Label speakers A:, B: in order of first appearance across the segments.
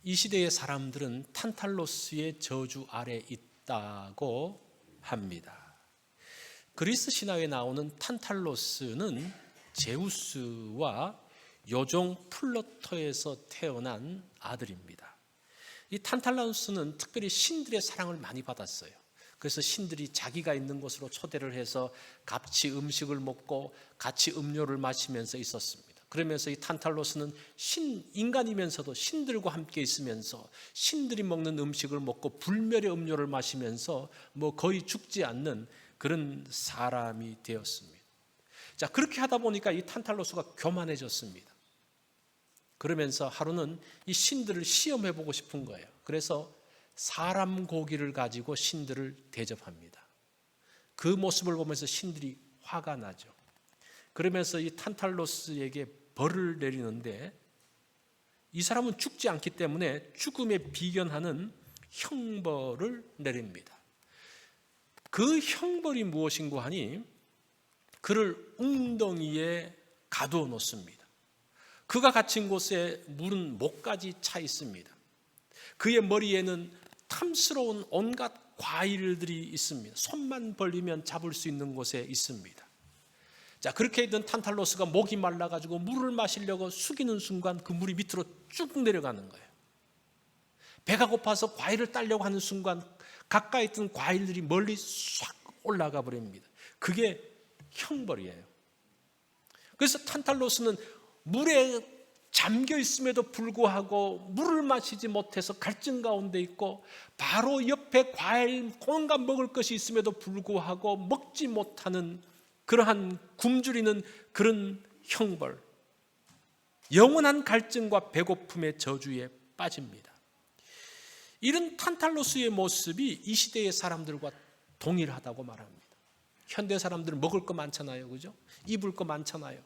A: 이 시대의 사람들은 탄탈로스의 저주 아래 있다고 합니다. 그리스 신화에 나오는 탄탈로스는 제우스와 요종 플루토에서 태어난 아들입니다. 이 탄탈로스는 특별히 신들의 사랑을 많이 받았어요. 그래서 신들이 자기가 있는 곳으로 초대를 해서 같이 음식을 먹고 같이 음료를 마시면서 있었습니다. 그러면서 이 탄탈로스는 인간이면서도 신들과 함께 있으면서 신들이 먹는 음식을 먹고 불멸의 음료를 마시면서 거의 죽지 않는 그런 사람이 되었습니다. 자, 그렇게 하다 보니까 이 탄탈로스가 교만해졌습니다. 그러면서 하루는 이 신들을 시험해 보고 싶은 거예요. 그래서 사람 고기를 가지고 신들을 대접합니다. 그 모습을 보면서 신들이 화가 나죠. 그러면서 이 탄탈로스에게 벌을 내리는데 이 사람은 죽지 않기 때문에 죽음에 비견하는 형벌을 내립니다. 그 형벌이 무엇인고 하니 그를 웅덩이에 가두어 놓습니다. 그가 갇힌 곳에 물은 목까지 차 있습니다. 그의 머리에는 탐스러운 온갖 과일들이 있습니다. 손만 벌리면 잡을 수 있는 곳에 있습니다. 자, 그렇게 있던 탄탈로스가 목이 말라가지고 물을 마시려고 숙이는 순간 그 물이 밑으로 쭉 내려가는 거예요. 배가 고파서 과일을 따려고 하는 순간 가까이 있던 과일들이 멀리 싹 올라가 버립니다. 그게 형벌이에요. 그래서 탄탈로스는 물에 잠겨 있음에도 불구하고 물을 마시지 못해서 갈증 가운데 있고 바로 옆에 과일 온갖 먹을 것이 있음에도 불구하고 먹지 못하는 그러한 굶주리는 그런 형벌, 영원한 갈증과 배고픔의 저주에 빠집니다. 이런 탄탈로스의 모습이 이 시대의 사람들과 동일하다고 말합니다. 현대 사람들은 먹을 거 많잖아요, 그죠? 입을 거 많잖아요.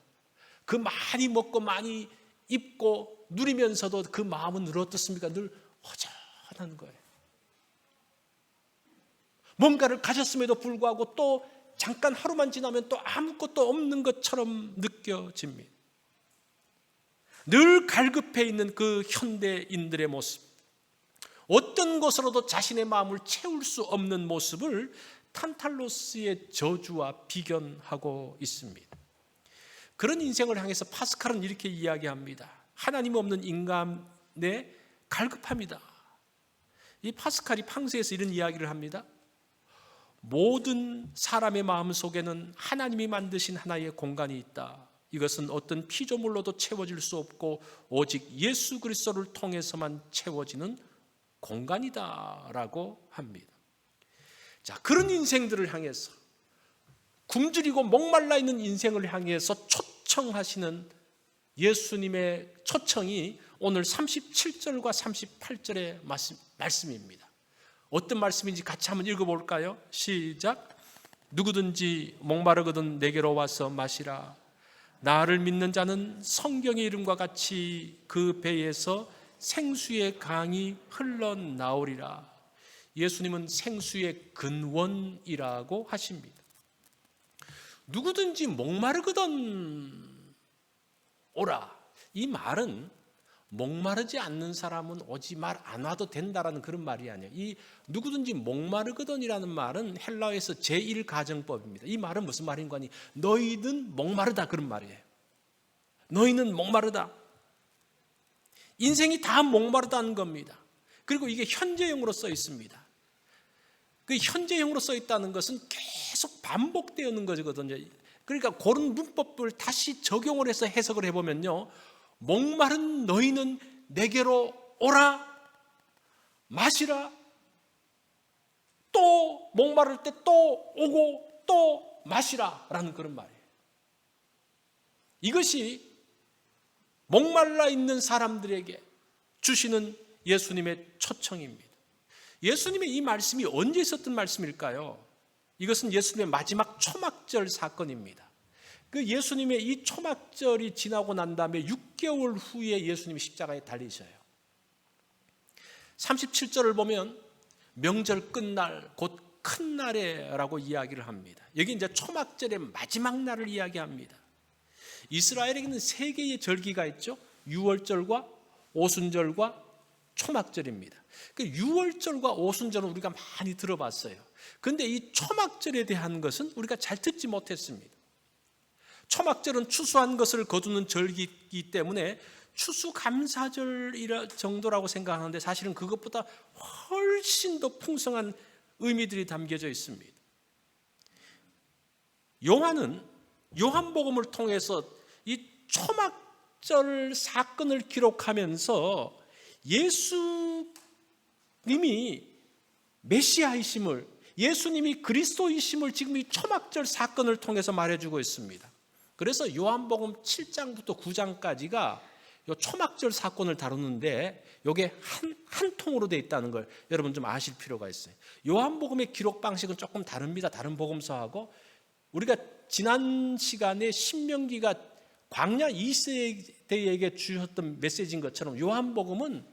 A: 그 많이 먹고 많이 입고 누리면서도 그 마음은 늘 어떻습니까? 늘 허전한 거예요. 뭔가를 가졌음에도 불구하고 또 잠깐 하루만 지나면 또 아무것도 없는 것처럼 느껴집니다. 늘 갈급해 있는 그 현대인들의 모습, 어떤 것으로도 자신의 마음을 채울 수 없는 모습을 탄탈로스의 저주와 비견하고 있습니다. 그런 인생을 향해서 파스칼은 이렇게 이야기합니다. 하나님 없는 인간의 갈급함이다. 이 파스칼이 팡세에서 이런 이야기를 합니다. 모든 사람의 마음 속에는 하나님이 만드신 하나의 공간이 있다. 이것은 어떤 피조물로도 채워질 수 없고 오직 예수 그리스도를 통해서만 채워지는 공간이다라고 합니다. 자, 그런 인생들을 향해서 굶주리고 목말라 있는 인생을 향해서 초청하시는 예수님의 초청이 오늘 37절과 38절의 말씀입니다. 어떤 말씀인지 같이 한번 읽어볼까요? 시작. 누구든지 목마르거든 내게로 와서 마시라. 나를 믿는 자는 성경의 이름과 같이 그 배에서 생수의 강이 흘러나오리라. 예수님은 생수의 근원이라고 하십니다. 누구든지 목마르거든 오라. 이 말은 목마르지 않는 사람은 오지 말 안 와도 된다라는 그런 말이 아니에요. 이 누구든지 목마르거든이라는 말은 헬라어에서 제1가정법입니다. 이 말은 무슨 말인가 하니 너희는 목마르다 그런 말이에요. 너희는 목마르다. 인생이 다 목마르다는 겁니다. 그리고 이게 현재형으로 써 있습니다. 그 현재형으로 써 있다는 것은 계속 반복되는 거거든요. 그러니까 그런 문법을 다시 적용을 해서 해석을 해보면요, 목마른 너희는 내게로 오라, 마시라, 또 목마를 때 또 오고 또 마시라 라는 그런 말이에요. 이것이 목말라 있는 사람들에게 주시는 예수님의 초청입니다. 예수님의 이 말씀이 언제 있었던 말씀일까요? 이것은 예수님의 마지막 초막절 사건입니다. 그 예수님의 이 초막절이 지나고 난 다음에 6개월 후에 예수님이 십자가에 달리셔요. 37절을 보면 명절 끝날 곧 큰 날에라고 이야기를 합니다. 여기 이제 초막절의 마지막 날을 이야기합니다. 이스라엘에게는 세 개의 절기가 있죠. 유월절과 오순절과 초막절입니다. 그 유월절과 오순절은 우리가 많이 들어봤어요. 그런데 이 초막절에 대한 것은 우리가 잘 듣지 못했습니다. 초막절은 추수한 것을 거두는 절기이기 때문에 추수감사절 정도라고 생각하는데 사실은 그것보다 훨씬 더 풍성한 의미들이 담겨져 있습니다. 요한은 요한복음을 통해서 이 초막절 사건을 기록하면서 예수님이 메시아이심을, 예수님이 그리스도이심을 지금 이 초막절 사건을 통해서 말해주고 있습니다. 그래서 요한복음 7장부터 9장까지가 요 초막절 사건을 다루는데 이게 한 통으로 되어 있다는 걸 여러분 좀 아실 필요가 있어요. 요한복음의 기록 방식은 조금 다릅니다. 다른 복음서하고. 우리가 지난 시간에 신명기가 광야 2세대에게 주셨던 메시지인 것처럼 요한복음은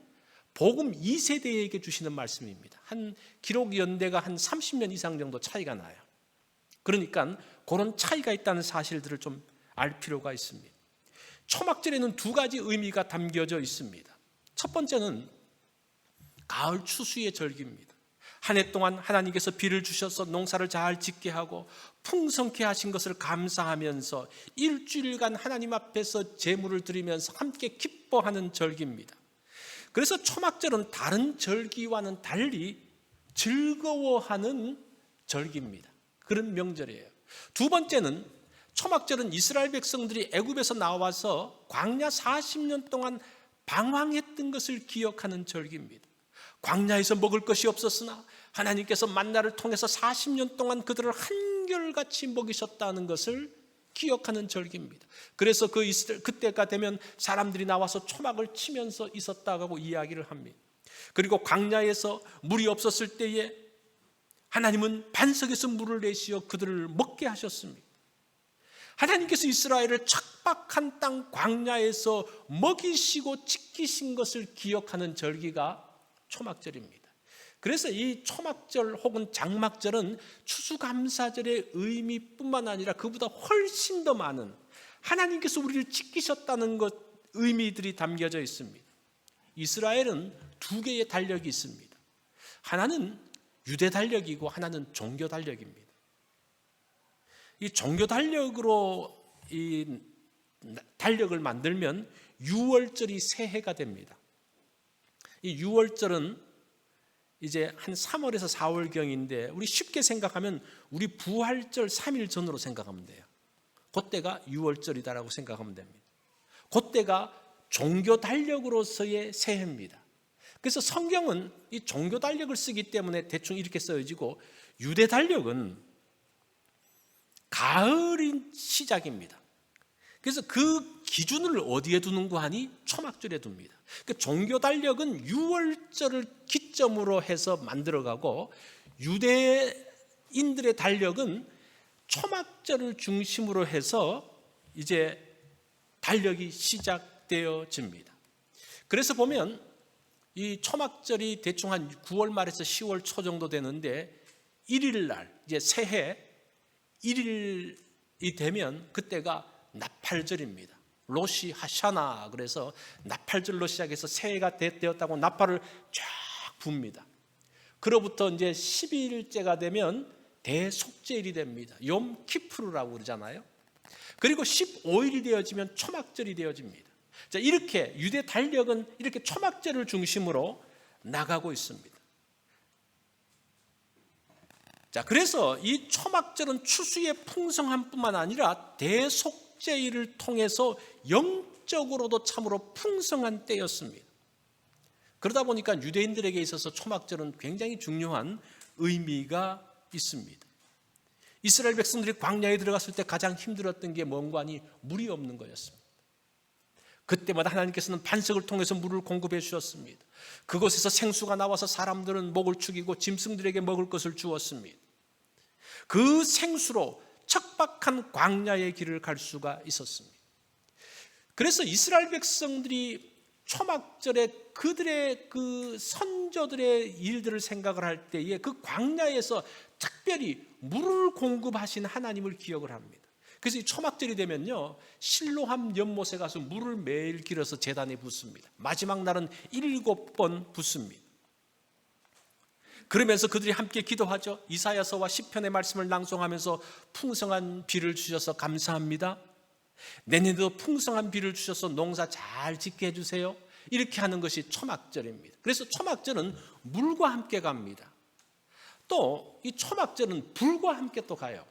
A: 복음 2세대에게 주시는 말씀입니다. 한 기록 연대가 한 30년 이상 정도 차이가 나요. 그러니까 그런 차이가 있다는 사실들을 좀 알 필요가 있습니다. 초막절에는 두 가지 의미가 담겨져 있습니다. 첫 번째는 가을 추수의 절기입니다. 한 해 동안 하나님께서 비를 주셔서 농사를 잘 짓게 하고 풍성케 하신 것을 감사하면서 일주일간 하나님 앞에서 제물을 드리면서 함께 기뻐하는 절기입니다. 그래서 초막절은 다른 절기와는 달리 즐거워하는 절기입니다. 그런 명절이에요. 두 번째는 초막절은 이스라엘 백성들이 애굽에서 나와서 광야 40년 동안 방황했던 것을 기억하는 절기입니다. 광야에서 먹을 것이 없었으나 하나님께서 만나를 통해서 40년 동안 그들을 한결같이 먹이셨다는 것을 기억하는 절기입니다. 그래서 그때가 되면 사람들이 나와서 초막을 치면서 있었다고 이야기를 합니다. 그리고 광야에서 물이 없었을 때에 하나님은 반석에서 물을 내시어 그들을 먹게 하셨습니다. 하나님께서 이스라엘을 척박한 땅 광야에서 먹이시고 지키신 것을 기억하는 절기가 초막절입니다. 그래서 이 초막절 혹은 장막절은 추수감사절의 의미뿐만 아니라 그보다 훨씬 더 많은 하나님께서 우리를 지키셨다는 것 의미들이 담겨져 있습니다. 이스라엘은 두 개의 달력이 있습니다. 하나는 유대 달력이고 하나는 종교 달력입니다. 이 종교 달력으로 이 달력을 만들면 유월절이 새해가 됩니다. 이 유월절은 이제 한 3월에서 4월경인데 우리 쉽게 생각하면 우리 부활절 3일 전으로 생각하면 돼요. 그때가 유월절이다라고 생각하면 됩니다. 그때가 종교 달력으로서의 새해입니다. 그래서 성경은 이 종교 달력을 쓰기 때문에 대충 이렇게 써지고 유대 달력은 가을인 시작입니다. 그래서 그 기준을 어디에 두는가 하니 초막절에 둡니다. 그러니까 종교 달력은 유월절을 기점으로 해서 만들어가고 유대인들의 달력은 초막절을 중심으로 해서 이제 달력이 시작되어집니다. 그래서 보면 이 초막절이 대충 한 9월 말에서 10월 초 정도 되는데 1일 날 이제 새해 1일이 되면 그때가 나팔절입니다. 로시 하샤나, 그래서 나팔절로 시작해서 새해가 되었다고 나팔을 쫙 붑니다. 그로부터 이제 12일째가 되면 대속죄일이 됩니다. 욤 키프르라고 그러잖아요. 그리고 15일이 되어지면 초막절이 되어집니다. 자, 이렇게 유대 달력은 이렇게 초막절을 중심으로 나가고 있습니다. 자, 그래서 이 초막절은 추수의 풍성함뿐만 아니라 대속죄일을 통해서 영적으로도 참으로 풍성한 때였습니다. 그러다 보니까 유대인들에게 있어서 초막절은 굉장히 중요한 의미가 있습니다. 이스라엘 백성들이 광야에 들어갔을 때 가장 힘들었던 게 뭔가 하니 물이 없는 거였습니다. 그때마다 하나님께서는 반석을 통해서 물을 공급해 주셨습니다. 그곳에서 생수가 나와서 사람들은 목을 축이고 짐승들에게 먹을 것을 주었습니다. 그 생수로 척박한 광야의 길을 갈 수가 있었습니다. 그래서 이스라엘 백성들이 초막절에 그들의 그 선조들의 일들을 생각을 할 때에 그 광야에서 특별히 물을 공급하신 하나님을 기억을 합니다. 그래서 이 초막절이 되면요, 실로암 연못에 가서 물을 매일 길어서 제단에 붓습니다. 마지막 날은 7번 붓습니다. 그러면서 그들이 함께 기도하죠. 이사야서와 시편의 말씀을 낭송하면서 풍성한 비를 주셔서 감사합니다. 내년에도 풍성한 비를 주셔서 농사 잘 짓게 해주세요. 이렇게 하는 것이 초막절입니다. 그래서 초막절은 물과 함께 갑니다. 또 이 초막절은 불과 함께 또 가요.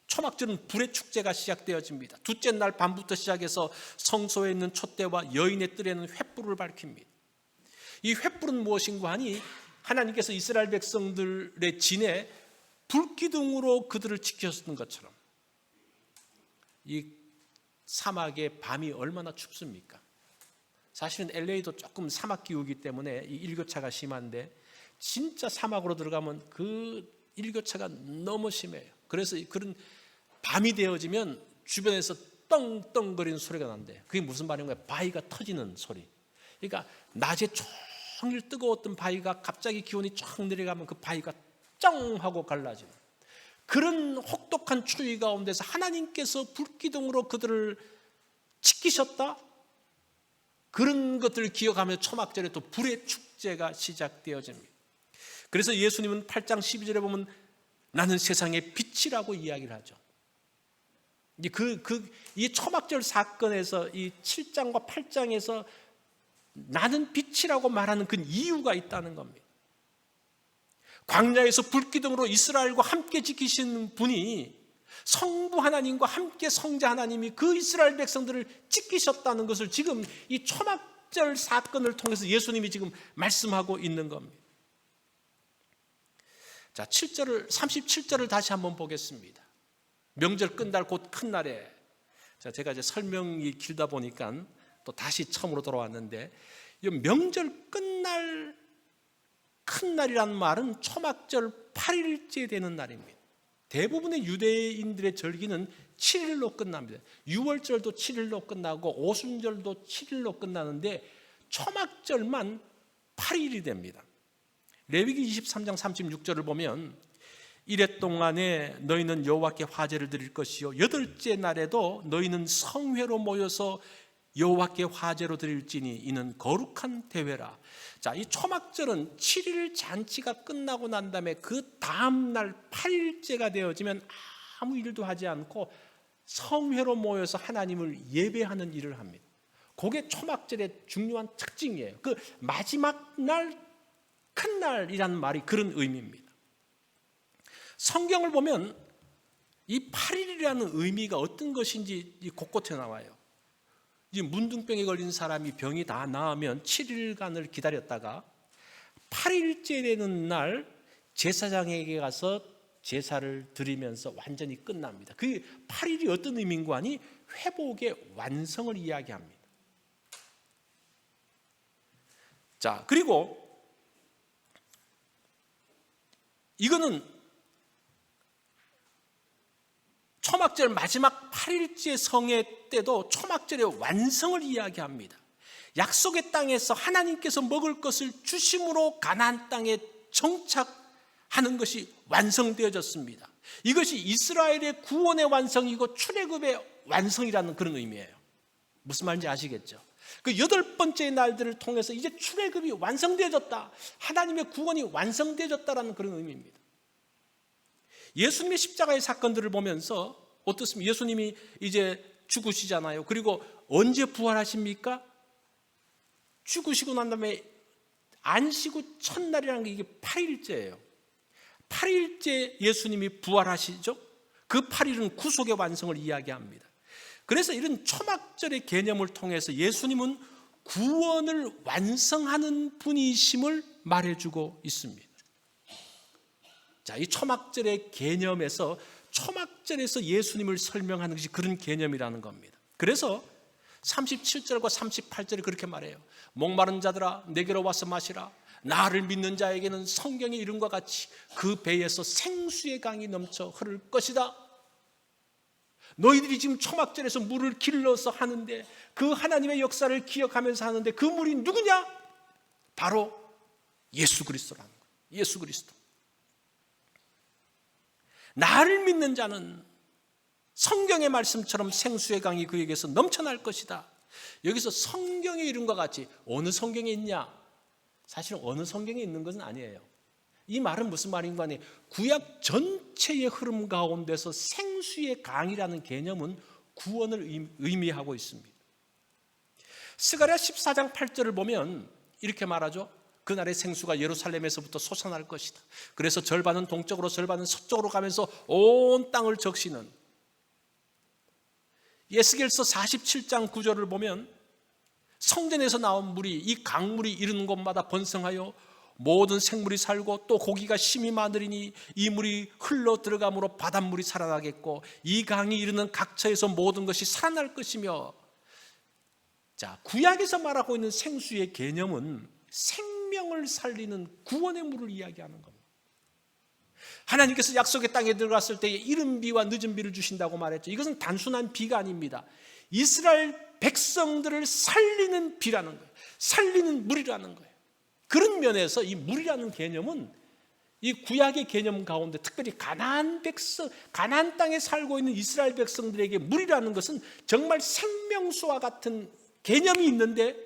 A: 초막절은 불의 축제가 시작되어집니다. 둘째 날 밤부터 시작해서 성소에 있는 촛대와 여인의 뜰에는 횃불을 밝힙니다. 이 횃불은 무엇인가 하니 하나님께서 이스라엘 백성들의 진에 불기둥으로 그들을 지켰던 것처럼, 이 사막의 밤이 얼마나 춥습니까? 사실은 LA도 조금 사막 기후이기 때문에 이 일교차가 심한데, 진짜 사막으로 들어가면 그 일교차가 너무 심해요. 그래서 그런 밤이 되어지면 주변에서 떵떵거리는 소리가 난대요. 그게 무슨 말인가요? 바위가 터지는 소리. 그러니까 낮에 종일 뜨거웠던 바위가 갑자기 기온이 쫙 내려가면 그 바위가 쩡 하고 갈라지는 그런 혹독한 추위 가운데서 하나님께서 불기둥으로 그들을 지키셨다. 그런 것들을 기억하며 초막절에 또 불의 축제가 시작되어집니다. 그래서 예수님은 8장 12절에 보면 나는 세상의 빛이라고 이야기를 하죠. 이 초막절 사건에서 이 7장과 8장에서 나는 빛이라고 말하는 그 이유가 있다는 겁니다. 광야에서 불기둥으로 이스라엘과 함께 지키신 분이 성부 하나님과 함께 성자 하나님이 그 이스라엘 백성들을 지키셨다는 것을 지금 이 초막절 사건을 통해서 예수님이 지금 말씀하고 있는 겁니다. 자, 37절을 다시 한번 보겠습니다. 명절 끝날 곧 큰 날에, 제가 이제 설명이 길다 보니까 또 다시 처음으로 돌아왔는데, 이 명절 끝날 큰 날이라는 말은 초막절 8일째 되는 날입니다. 대부분의 유대인들의 절기는 7일로 끝납니다. 유월절도 7일로 끝나고 오순절도 7일로 끝나는데 초막절만 8일이 됩니다. 레위기 23장 36절을 보면 이레 동안에 너희는 여호와께 화제를 드릴 것이요 여덟째 날에도 너희는 성회로 모여서 여호와께 화제로 드릴지니 이는 거룩한 대회라. 자, 이 초막절은 7일 잔치가 끝나고 난 다음에 그 다음 날 8일째가 되어지면 아무 일도 하지 않고 성회로 모여서 하나님을 예배하는 일을 합니다. 그게 초막절의 중요한 특징이에요. 그 마지막 날 큰 날이라는 말이 그런 의미입니다. 성경을 보면 이 8일이라는 의미가 어떤 것인지 곳곳에 나와요. 문둥병에 걸린 사람이 병이 다 나으면 7일간을 기다렸다가 8일째 되는 날 제사장에게 가서 제사를 드리면서 완전히 끝납니다. 그 8일이 어떤 의미인가 하니 회복의 완성을 이야기합니다. 자, 그리고 이거는 초막절 마지막 8일째 성회 때도 초막절의 완성을 이야기합니다. 약속의 땅에서 하나님께서 먹을 것을 주심으로 가나안 땅에 정착하는 것이 완성되어졌습니다. 이것이 이스라엘의 구원의 완성이고 출애굽의 완성이라는 그런 의미예요. 무슨 말인지 아시겠죠? 그 8번째 날들을 통해서 이제 출애굽이 완성되어졌다. 하나님의 구원이 완성되어졌다라는 그런 의미입니다. 예수님의 십자가의 사건들을 보면서 어떻습니까? 예수님이 이제 죽으시잖아요. 그리고 언제 부활하십니까? 죽으시고 난 다음에 안식후 첫날이라는 게 이게 8일째예요. 8일째 예수님이 부활하시죠? 그 8일은 구속의 완성을 이야기합니다. 그래서 이런 초막절의 개념을 통해서 예수님은 구원을 완성하는 분이심을 말해주고 있습니다. 자, 이 초막절의 개념에서 초막절에서 예수님을 설명하는 것이 그런 개념이라는 겁니다. 그래서 37절과 38절에 그렇게 말해요. 목마른 자들아 내게로 와서 마시라. 나를 믿는 자에게는 성경의 이름과 같이 그 배에서 생수의 강이 넘쳐 흐를 것이다. 너희들이 지금 초막절에서 물을 길러서 하는데 그 하나님의 역사를 기억하면서 하는데 그 물이 누구냐? 바로 예수 그리스도라는 거예요. 예수 그리스도. 나를 믿는 자는 성경의 말씀처럼 생수의 강이 그에게서 넘쳐날 것이다. 여기서 성경에 이른 것 같이 어느 성경에 있냐? 사실은 어느 성경에 있는 것은 아니에요. 이 말은 무슨 말인가 하니 구약 전체의 흐름 가운데서 생수의 강이라는 개념은 구원을 의미하고 있습니다. 스가랴 14장 8절을 보면 이렇게 말하죠. 그날의 생수가 예루살렘에서부터 솟아날 것이다. 그래서 절반은 동쪽으로 절반은 서쪽으로 가면서 온 땅을 적시는, 에스겔서 47장 9절을 보면 성전에서 나온 물이 이 강물이 이르는 곳마다 번성하여 모든 생물이 살고 또 고기가 심이 많으리니 이 물이 흘러 들어감으로 바닷물이 살아나겠고 이 강이 이르는 각처에서 모든 것이 살아날 것이며. 자, 구약에서 말하고 있는 생수의 개념은 생명을 살리는 구원의 물을 이야기하는 겁니다. 하나님께서 약속의 땅에 들어갔을 때에 이른 비와 늦은 비를 주신다고 말했죠. 이것은 단순한 비가 아닙니다. 이스라엘 백성들을 살리는 비라는 거예요. 살리는 물이라는 거예요. 그런 면에서 이 물이라는 개념은 이 구약의 개념 가운데 특별히 가나안 땅에 살고 있는 이스라엘 백성들에게 물이라는 것은 정말 생명수와 같은 개념이 있는데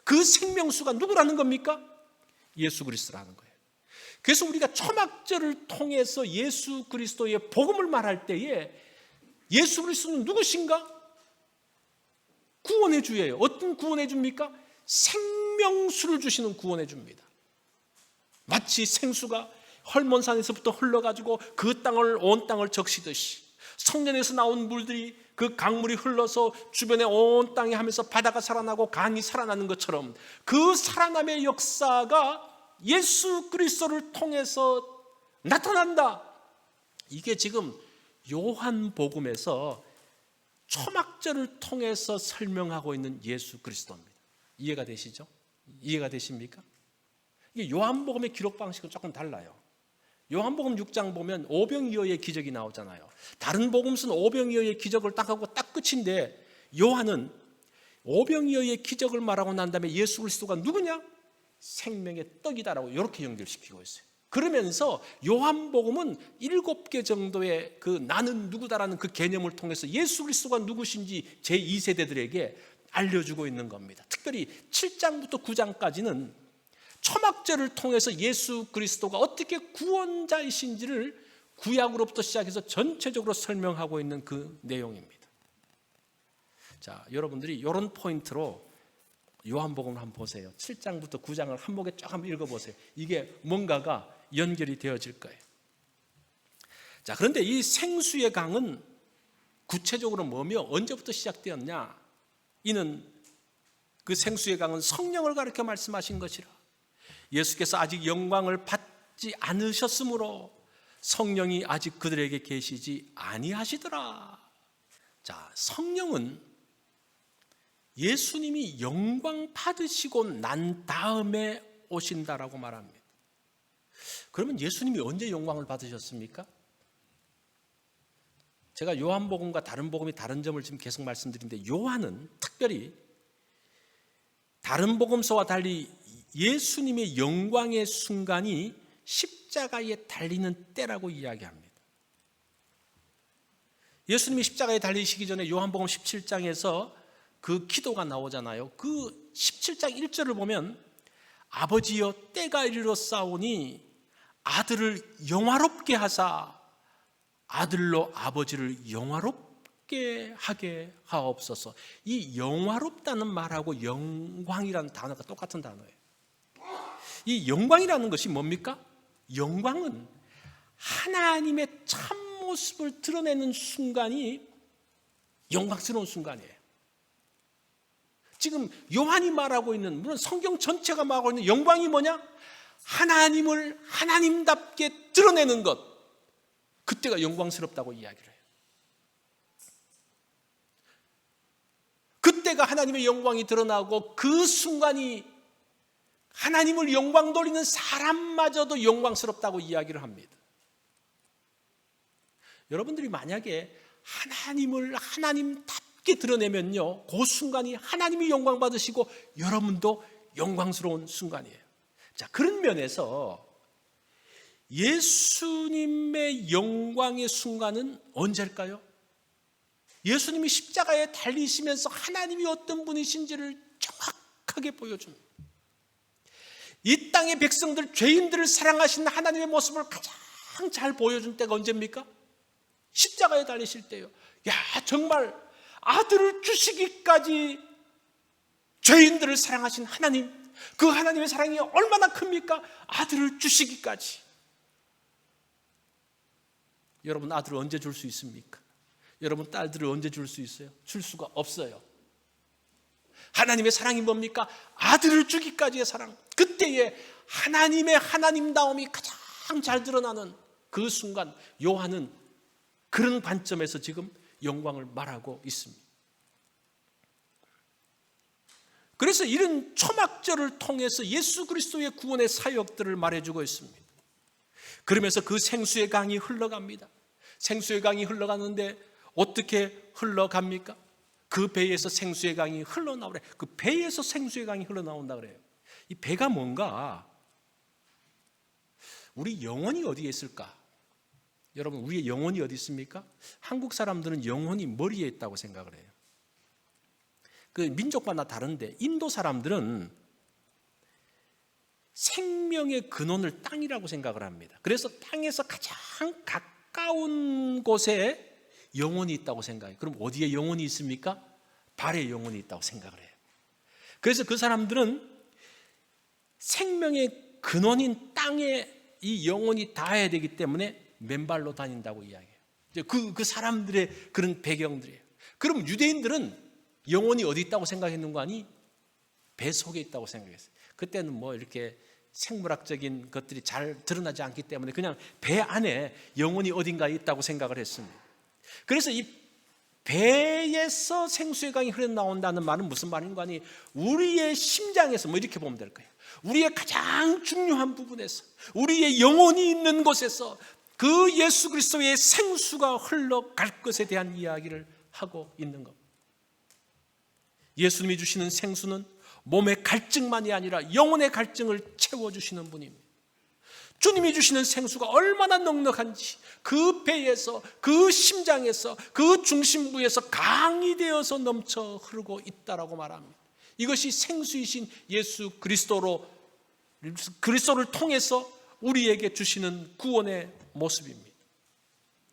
A: 그 생명수가 누구라는 겁니까? 예수 그리스도라는 거예요. 그래서 우리가 초막절을 통해서 예수 그리스도의 복음을 말할 때에 예수 그리스도는 누구신가? 구원의 주예요. 어떤 구원의 주입니까? 생명수를 주시는 구원의 주입니다. 마치 생수가 헐몬산에서부터 흘러가지고 그 땅을 온 땅을 적시듯이 성전에서 나온 물들이 그 강물이 흘러서 주변에 온 땅에 하면서 바다가 살아나고 강이 살아나는 것처럼 그 살아남의 역사가 예수 그리스도를 통해서 나타난다. 이게 지금 요한복음에서 초막절을 통해서 설명하고 있는 예수 그리스도입니다. 이해가 되시죠? 이해가 되십니까? 이게 요한복음의 기록 방식은 조금 달라요. 요한복음 6장 보면 오병이어의 기적이 나오잖아요. 다른 복음서는 오병이어의 기적을 딱 하고 딱 끝인데 요한은 오병이어의 기적을 말하고 난 다음에 예수 그리스도가 누구냐? 생명의 떡이다라고 이렇게 연결시키고 있어요. 그러면서 요한복음은 7개 정도의 그 나는 누구다라는 그 개념을 통해서 예수 그리스도가 누구신지 제2세대들에게 알려주고 있는 겁니다. 특별히 7장부터 9장까지는 초막절을 통해서 예수 그리스도가 어떻게 구원자이신지를 구약으로부터 시작해서 전체적으로 설명하고 있는 그 내용입니다. 자, 여러분들이 이런 포인트로 요한복음을 한번 보세요. 7장부터 9장을 한목에 쫙 한번 읽어보세요. 이게 뭔가가 연결이 되어질 거예요. 자, 그런데 이 생수의 강은 구체적으로 뭐며 언제부터 시작되었냐? 이는 그 생수의 강은 성령을 가리켜 말씀하신 것이라. 예수께서 아직 영광을 받지 않으셨으므로 성령이 아직 그들에게 계시지 아니하시더라. 자, 성령은 예수님이 영광 받으시고 난 다음에 오신다라고 말합니다. 그러면 예수님이 언제 영광을 받으셨습니까? 제가 요한복음과 다른 복음이 다른 점을 지금 계속 말씀드리는데 요한은 특별히 다른 복음서와 달리 예수님의 영광의 순간이 십자가에 달리는 때라고 이야기합니다. 예수님이 십자가에 달리시기 전에 요한복음 17장에서 그 기도가 나오잖아요. 그 17장 1절을 보면 아버지여 때가 이르렀사오니 아들을 영화롭게 하사 아들로 아버지를 영화롭게 하게 하옵소서. 이 영화롭다는 말하고 영광이라는 단어가 똑같은 단어예요. 이 영광이라는 것이 뭡니까? 영광은 하나님의 참모습을 드러내는 순간이 영광스러운 순간이에요. 지금 요한이 말하고 있는, 물론 성경 전체가 말하고 있는 영광이 뭐냐? 하나님을 하나님답게 드러내는 것, 그때가 영광스럽다고 이야기를 해요. 그때가 하나님의 영광이 드러나고 그 순간이 하나님을 영광 돌리는 사람마저도 영광스럽다고 이야기를 합니다. 여러분들이 만약에 하나님을 하나님답게 드러내면요, 그 순간이 하나님이 영광 받으시고 여러분도 영광스러운 순간이에요. 자, 그런 면에서 예수님의 영광의 순간은 언제일까요? 예수님이 십자가에 달리시면서 하나님이 어떤 분이신지를 정확하게 보여줍니다. 이 땅의 백성들, 죄인들을 사랑하시는 하나님의 모습을 가장 잘 보여준 때가 언제입니까? 십자가에 달리실 때요. 야, 정말 아들을 주시기까지 죄인들을 사랑하신 하나님, 그 하나님의 사랑이 얼마나 큽니까? 아들을 주시기까지. 여러분, 아들을 언제 줄 수 있습니까? 여러분, 딸들을 언제 줄 수 있어요? 줄 수가 없어요. 하나님의 사랑이 뭡니까? 아들을 주기까지의 사랑. 그때에 하나님의 하나님다움이 가장 잘 드러나는 그 순간, 요한은 그런 관점에서 지금 영광을 말하고 있습니다. 그래서 이런 초막절을 통해서 예수 그리스도의 구원의 사역들을 말해주고 있습니다. 그러면서 그 생수의 강이 흘러갑니다. 생수의 강이 흘러가는데 어떻게 흘러갑니까? 그 배에서 생수의 강이 흘러나오래. 그 배에서 생수의 강이 흘러나온다 그래요. 이 배가 뭔가? 우리 영혼이 어디에 있을까? 여러분, 우리의 영혼이 어디 있습니까? 한국 사람들은 영혼이 머리에 있다고 생각을 해요. 그 민족마다 다른데 인도 사람들은 생명의 근원을 땅이라고 생각을 합니다. 그래서 땅에서 가장 가까운 곳에 영혼이 있다고 생각해요. 그럼 어디에 영혼이 있습니까? 발에 영혼이 있다고 생각을 해요. 그래서 그 사람들은 생명의 근원인 땅에 이 영혼이 닿아야 되기 때문에 맨발로 다닌다고 이야기해요. 그 사람들의 그런 배경들이에요. 그럼 유대인들은 영혼이 어디 있다고 생각했는 거 아니? 배 속에 있다고 생각했어요. 그때는 뭐 이렇게 생물학적인 것들이 잘 드러나지 않기 때문에 그냥 배 안에 영혼이 어딘가에 있다고 생각을 했습니다. 그래서 이 배에서 생수의 강이 흘러나온다는 말은 무슨 말인가 하니, 우리의 심장에서, 뭐 이렇게 보면 될 거예요. 우리의 가장 중요한 부분에서, 우리의 영혼이 있는 곳에서 그 예수 그리스도의 생수가 흘러갈 것에 대한 이야기를 하고 있는 겁니다. 예수님이 주시는 생수는 몸의 갈증만이 아니라 영혼의 갈증을 채워주시는 분입니다. 주님이 주시는 생수가 얼마나 넉넉한지 그 배에서, 그 심장에서, 그 중심부에서 강이 되어서 넘쳐 흐르고 있다라고 말합니다. 이것이 생수이신 예수 그리스도를 통해서 우리에게 주시는 구원의 모습입니다.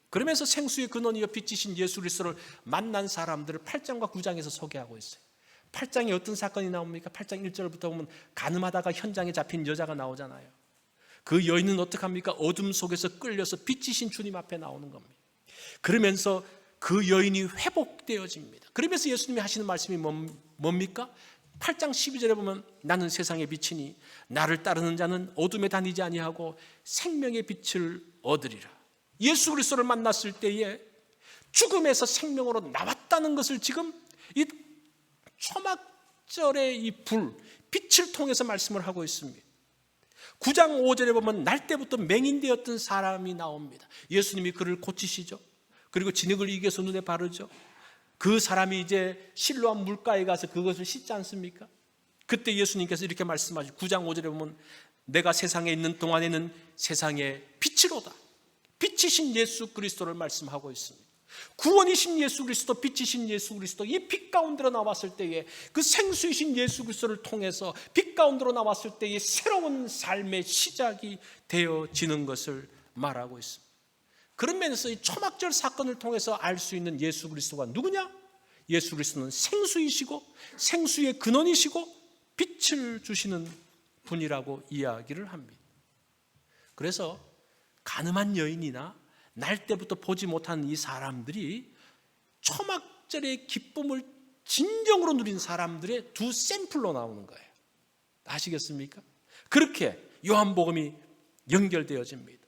A: 그러면서 생수의 근원이여 빛이신 예수 그리스도를 만난 사람들을 8장과 9장에서 소개하고 있어요. 8장에 어떤 사건이 나옵니까? 8장 1절부터 보면 가늠하다가 현장에 잡힌 여자가 나오잖아요. 그 여인은 어떻게 합니까? 어둠 속에서 끌려서 빛이신 주님 앞에 나오는 겁니다. 그러면서 그 여인이 회복되어집니다. 그러면서 예수님이 하시는 말씀이 뭡니까? 8장 12절에 보면 나는 세상의 빛이니 나를 따르는 자는 어둠에 다니지 아니하고 생명의 빛을 얻으리라. 예수 그리스도를 만났을 때에 죽음에서 생명으로 나왔다는 것을 지금 이 초막절의 이 불, 빛을 통해서 말씀을 하고 있습니다. 9장 5절에 보면 날 때부터 맹인되었던 사람이 나옵니다. 예수님이 그를 고치시죠. 그리고 진흙을 이겨서 눈에 바르죠. 그 사람이 이제 실로암 물가에 가서 그것을 씻지 않습니까? 그때 예수님께서 이렇게 말씀하시죠. 9장 5절에 보면 내가 세상에 있는 동안에는 세상의 빛이로다. 빛이신 예수 그리스도를 말씀하고 있습니다. 구원이신 예수 그리스도, 빛이신 예수 그리스도, 이 빛 가운데로 나왔을 때에 그 생수이신 예수 그리스도를 통해서 빛 가운데로 나왔을 때에 새로운 삶의 시작이 되어지는 것을 말하고 있습니다. 그런 면에서 이 초막절 사건을 통해서 알 수 있는 예수 그리스도가 누구냐? 예수 그리스도는 생수이시고 생수의 근원이시고 빛을 주시는 분이라고 이야기를 합니다. 그래서 가늠한 여인이나 날 때부터 보지 못한 이 사람들이 초막절의 기쁨을 진정으로 누린 사람들의 두 샘플로 나오는 거예요. 아시겠습니까? 그렇게 요한복음이 연결되어집니다.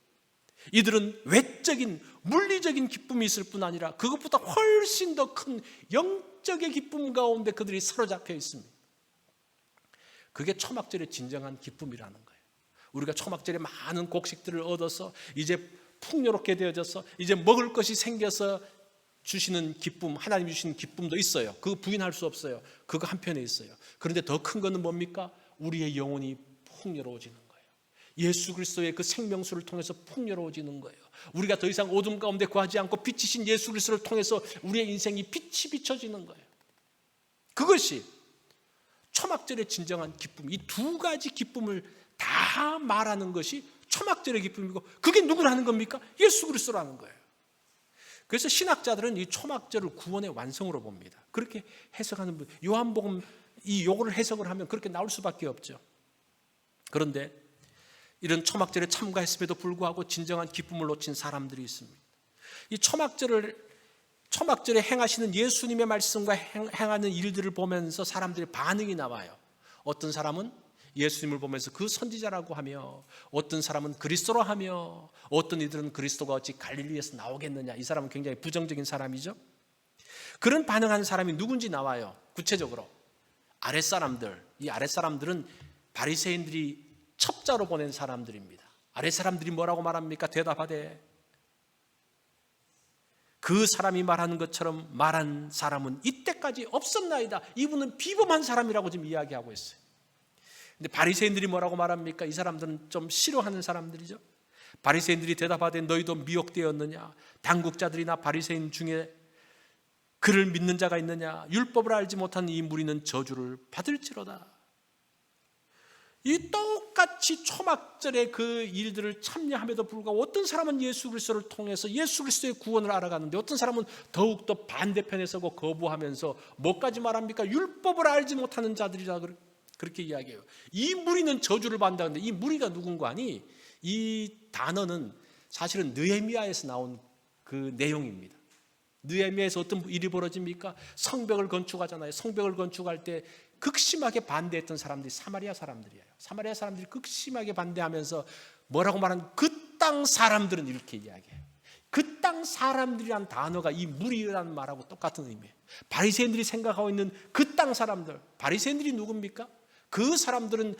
A: 이들은 외적인 물리적인 기쁨이 있을 뿐 아니라 그것보다 훨씬 더 큰 영적의 기쁨 가운데 그들이 사로잡혀 있습니다. 그게 초막절의 진정한 기쁨이라는 거예요. 우리가 초막절에 많은 곡식들을 얻어서 이제 풍요롭게 되어져서 이제 먹을 것이 생겨서 주시는 기쁨, 하나님이 주시는 기쁨도 있어요. 그거 부인할 수 없어요. 그거 한편에 있어요. 그런데 더 큰 것은 뭡니까? 우리의 영혼이 풍요로워지는 거예요. 예수 그리스도의 그 생명수를 통해서 풍요로워지는 거예요. 우리가 더 이상 어둠 가운데 거하지 않고 빛이신 예수 그리스도를 통해서 우리의 인생이 빛이 비춰지는 거예요. 그것이 초막절의 진정한 기쁨, 이 두 가지 기쁨을 다 말하는 것이 초막절의 기쁨이고, 그게 누구를 하는 겁니까? 예수 그리스도라는 거예요. 그래서 신학자들은 이 초막절을 구원의 완성으로 봅니다. 그렇게 해석하는 분, 요한복음 이 요거를 해석을 하면 그렇게 나올 수밖에 없죠. 그런데 이런 초막절에 참가했음에도 불구하고 진정한 기쁨을 놓친 사람들이 있습니다. 이 초막절에 행하시는 예수님의 말씀과 행하는 일들을 보면서 사람들의 반응이 나와요. 어떤 사람은 예수님을 보면서 그 선지자라고 하며, 어떤 사람은 그리스도라 하며, 어떤 이들은 그리스도가 어찌 갈릴리에서 나오겠느냐, 이 사람은 굉장히 부정적인 사람이죠. 그런 반응하는 사람이 누군지 나와요. 구체적으로 아랫사람들, 이 아랫사람들은 바리새인들이 첩자로 보낸 사람들입니다. 아랫사람들이 뭐라고 말합니까? 대답하되 그 사람이 말하는 것처럼 말한 사람은 이때까지 없었나이다. 이분은 비범한 사람이라고 지금 이야기하고 있어요. 근데 바리새인들이 뭐라고 말합니까? 이 사람들은 좀 싫어하는 사람들이죠. 바리새인들이 대답하되 너희도 미혹되었느냐? 당국자들이나 바리새인 중에 그를 믿는 자가 있느냐? 율법을 알지 못한 이 무리는 저주를 받을지로다. 이 똑같이 초막절의 그 일들을 참여함에도 불구하고 어떤 사람은 예수 그리스도를 통해서 예수 그리스도의 구원을 알아가는데, 어떤 사람은 더욱더 반대편에 서고 거부하면서 뭐까지 말합니까? 율법을 알지 못하는 자들이라 그렇게 이야기해요. 이 무리는 저주를 받는다는데, 이 무리가 누군가 하니 이 단어는 사실은 느헤미야에서 나온 그 내용입니다. 느헤미야에서 어떤 일이 벌어집니까? 성벽을 건축하잖아요. 성벽을 건축할 때 극심하게 반대했던 사람들이 사마리아 사람들이에요. 사마리아 사람들이 극심하게 반대하면서 뭐라고 말하는, 그 땅 사람들은 이렇게 이야기해요. 그 땅 사람들이란 단어가 이 무리라는 말하고 똑같은 의미예요. 바리새인들이 생각하고 있는 그 땅 사람들, 바리새인들이 누굽니까? 그 사람들은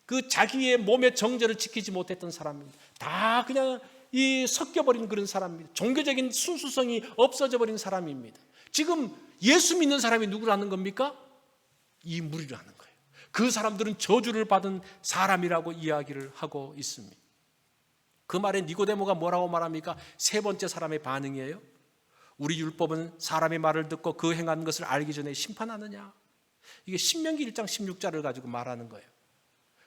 A: 그 자기의 몸의 정죄를 지키지 못했던 사람입니다. 다 그냥 이 섞여버린 그런 사람입니다. 종교적인 순수성이 없어져 버린 사람입니다. 지금 예수 믿는 사람이 누구라는 겁니까? 이 무리라는 거예요. 그 사람들은 저주를 받은 사람이라고 이야기를 하고 있습니다. 그 말에 니고데모가 뭐라고 말합니까? 세 번째 사람의 반응이에요. 우리 율법은 사람의 말을 듣고 그 행하는 것을 알기 전에 심판하느냐? 이게 신명기 1장 16절을 가지고 말하는 거예요.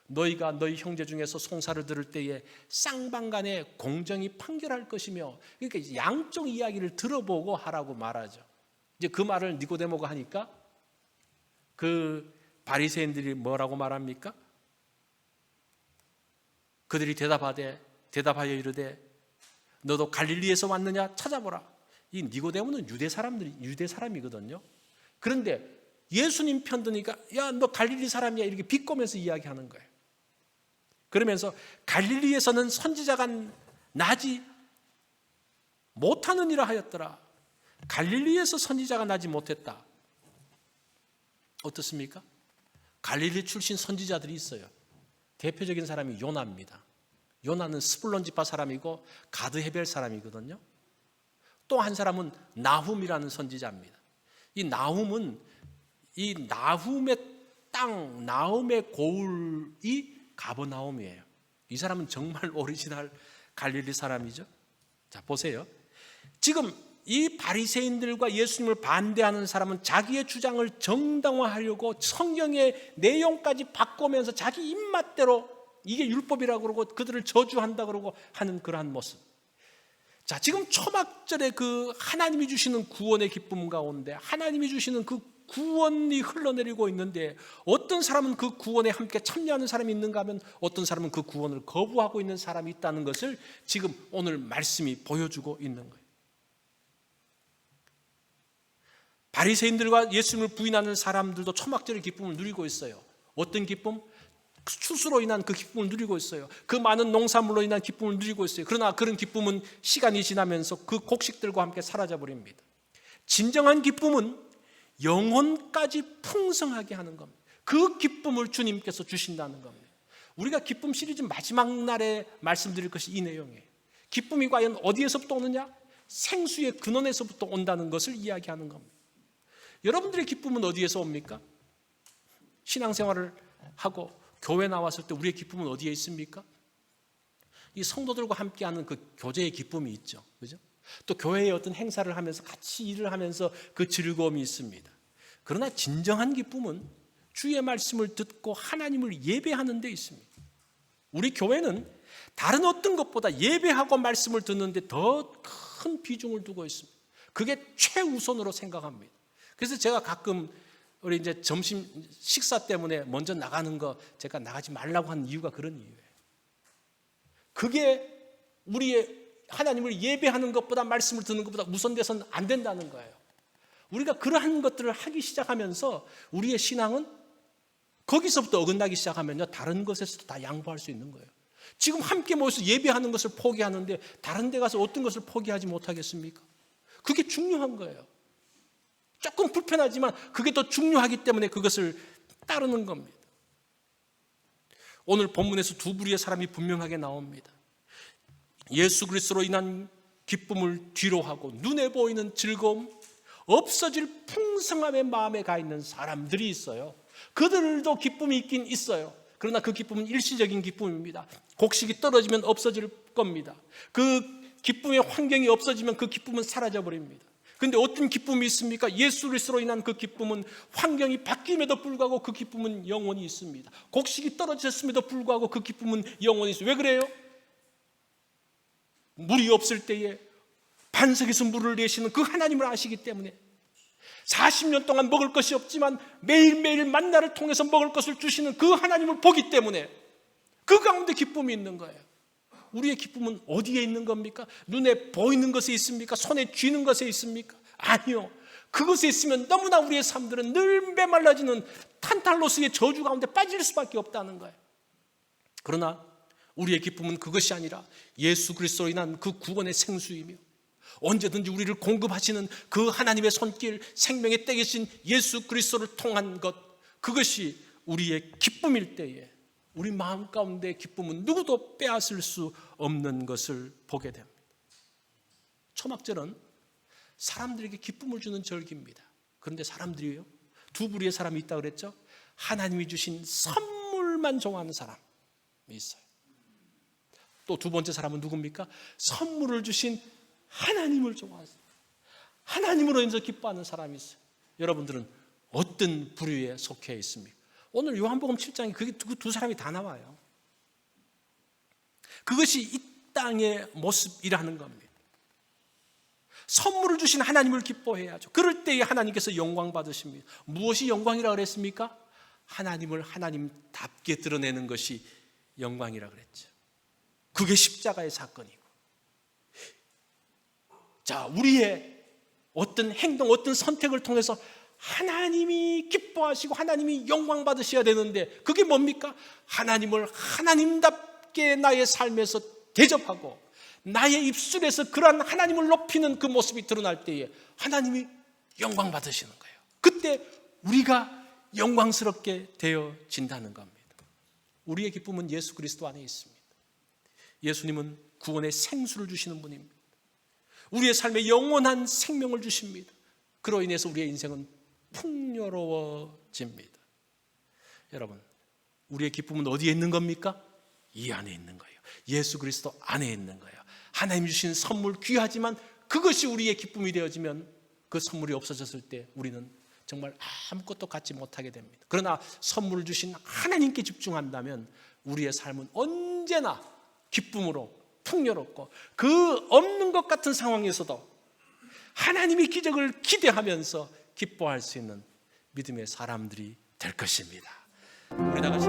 A: 너희가 너희 형제 중에서 송사를 들을 때에 쌍방간에 공정히 판결할 것이며, 그러니까 양쪽 이야기를 들어보고 하라고 말하죠. 이제 그 말을 니고데모가 하니까 그 바리새인들이 뭐라고 말합니까? 그들이 대답하여 이르되 너도 갈릴리에서 왔느냐 찾아보라. 이 니고데모는 유대 사람이거든요. 그런데 예수님 편 드니까 야, 너 갈릴리 사람이야, 이렇게 비꼬면서 이야기하는 거예요. 그러면서 갈릴리에서는 선지자가 나지 못하느니라 하였더라. 갈릴리에서 선지자가 나지 못했다. 어떻습니까? 갈릴리 출신 선지자들이 있어요. 대표적인 사람이 요나입니다. 요나는 스불론 지파 사람이고 가드 헤벨 사람이거든요. 또 한 사람은 나훔이라는 선지자입니다. 이 나훔은 이 나훔의 땅, 나훔의 고을이 가버나움이에요. 이 사람은 정말 오리지널 갈릴리 사람이죠. 자, 보세요. 지금 이 바리새인들과 예수님을 반대하는 사람은 자기의 주장을 정당화하려고 성경의 내용까지 바꾸면서 자기 입맛대로 이게 율법이라고 그러고 그들을 저주한다 그러고 하는 그러한 모습. 자, 지금 초막절에 그 하나님이 주시는 구원의 기쁨 가운데 하나님이 주시는 그 구원이 흘러내리고 있는데, 어떤 사람은 그 구원에 함께 참여하는 사람이 있는가 하면 어떤 사람은 그 구원을 거부하고 있는 사람이 있다는 것을 지금 오늘 말씀이 보여주고 있는 거예요. 바리새인들과 예수님을 부인하는 사람들도 초막절의 기쁨을 누리고 있어요. 어떤 기쁨? 추수로 인한 그 기쁨을 누리고 있어요. 그 많은 농산물로 인한 기쁨을 누리고 있어요. 그러나 그런 기쁨은 시간이 지나면서 그 곡식들과 함께 사라져버립니다. 진정한 기쁨은 영혼까지 풍성하게 하는 겁니다. 그 기쁨을 주님께서 주신다는 겁니다. 우리가 기쁨 시리즈 마지막 날에 말씀드릴 것이 이 내용이에요. 기쁨이 과연 어디에서부터 오느냐? 생수의 근원에서부터 온다는 것을 이야기하는 겁니다. 여러분들의 기쁨은 어디에서 옵니까? 신앙생활을 하고 교회 나왔을 때 우리의 기쁨은 어디에 있습니까? 이 성도들과 함께하는 그 교제의 기쁨이 있죠. 그죠? 또 교회의 어떤 행사를 하면서 같이 일을 하면서 그 즐거움이 있습니다. 그러나 진정한 기쁨은 주의 말씀을 듣고 하나님을 예배하는 데 있습니다. 우리 교회는 다른 어떤 것보다 예배하고 말씀을 듣는데 더 큰 비중을 두고 있습니다. 그게 최우선으로 생각합니다. 그래서 제가 가끔 우리 이제 점심 식사 때문에 먼저 나가는 거 제가 나가지 말라고 하는 이유가 그런 이유예요. 그게 우리의 하나님을 예배하는 것보다 말씀을 듣는 것보다 우선돼서는 안 된다는 거예요. 우리가 그러한 것들을 하기 시작하면서 우리의 신앙은 거기서부터 어긋나기 시작하면요, 다른 것에서도 다 양보할 수 있는 거예요. 지금 함께 모여서 예배하는 것을 포기하는데 다른 데 가서 어떤 것을 포기하지 못하겠습니까? 그게 중요한 거예요. 조금 불편하지만 그게 더 중요하기 때문에 그것을 따르는 겁니다. 오늘 본문에서 두 부류의 사람이 분명하게 나옵니다. 예수 그리스도로 인한 기쁨을 뒤로하고 눈에 보이는 즐거움, 없어질 풍성함의 마음에 가 있는 사람들이 있어요. 그들도 기쁨이 있긴 있어요. 그러나 그 기쁨은 일시적인 기쁨입니다. 곡식이 떨어지면 없어질 겁니다. 그 기쁨의 환경이 없어지면 그 기쁨은 사라져 버립니다. 그런데 어떤 기쁨이 있습니까? 예수 그리스도로 인한 그 기쁨은 환경이 바뀜에도 불구하고 그 기쁨은 영원히 있습니다. 곡식이 떨어졌음에도 불구하고 그 기쁨은 영원히 있어요. 왜 그래요? 물이 없을 때에 반석에서 물을 내시는 그 하나님을 아시기 때문에 40년 동안 먹을 것이 없지만 매일매일 만나를 통해서 먹을 것을 주시는 그 하나님을 보기 때문에 그 가운데 기쁨이 있는 거예요. 우리의 기쁨은 어디에 있는 겁니까? 눈에 보이는 것에 있습니까? 손에 쥐는 것에 있습니까? 아니요. 그것에 있으면 너무나 우리의 삶들은 늘 메말라지는 탄탈로스의 저주 가운데 빠질 수밖에 없다는 거예요. 그러나 우리의 기쁨은 그것이 아니라 예수 그리스도로 인한 그 구원의 생수이며 언제든지 우리를 공급하시는 그 하나님의 손길, 생명의 떼기신 예수 그리스도를 통한 것, 그것이 우리의 기쁨일 때에 우리 마음 가운데 기쁨은 누구도 빼앗을 수 없는 것을 보게 됩니다. 초막절은 사람들에게 기쁨을 주는 절기입니다. 그런데 사람들이요, 두 부류의 사람이 있다고 그랬죠. 하나님이 주신 선물만 좋아하는 사람이 있어요. 또 두 번째 사람은 누굽니까? 선물을 주신 하나님을 좋아하세요. 하나님으로 인해서 기뻐하는 사람이 있어요. 여러분들은 어떤 부류에 속해 있습니까? 오늘 요한복음 7장에 그 두 사람이 다 나와요. 그것이 이 땅의 모습이라는 겁니다. 선물을 주신 하나님을 기뻐해야죠. 그럴 때에 하나님께서 영광 받으십니다. 무엇이 영광이라고 그랬습니까? 하나님을 하나님답게 드러내는 것이 영광이라고 그랬죠. 그게 십자가의 사건이고, 자, 우리의 어떤 행동, 어떤 선택을 통해서 하나님이 기뻐하시고 하나님이 영광 받으셔야 되는데 그게 뭡니까? 하나님을 하나님답게 나의 삶에서 대접하고 나의 입술에서 그러한 하나님을 높이는 그 모습이 드러날 때에 하나님이 영광 받으시는 거예요. 그때 우리가 영광스럽게 되어진다는 겁니다. 우리의 기쁨은 예수 그리스도 안에 있습니다. 예수님은 구원의 생수를 주시는 분입니다. 우리의 삶에 영원한 생명을 주십니다. 그로 인해서 우리의 인생은 풍요로워집니다. 여러분, 우리의 기쁨은 어디에 있는 겁니까? 이 안에 있는 거예요. 예수 그리스도 안에 있는 거예요. 하나님 주신 선물 귀하지만 그것이 우리의 기쁨이 되어지면 그 선물이 없어졌을 때 우리는 정말 아무것도 갖지 못하게 됩니다. 그러나 선물을 주신 하나님께 집중한다면 우리의 삶은 언제나 기쁨으로 풍요롭고 그 없는 것 같은 상황에서도 하나님의 기적을 기대하면서 기뻐할 수 있는 믿음의 사람들이 될 것입니다. 우리 다 같이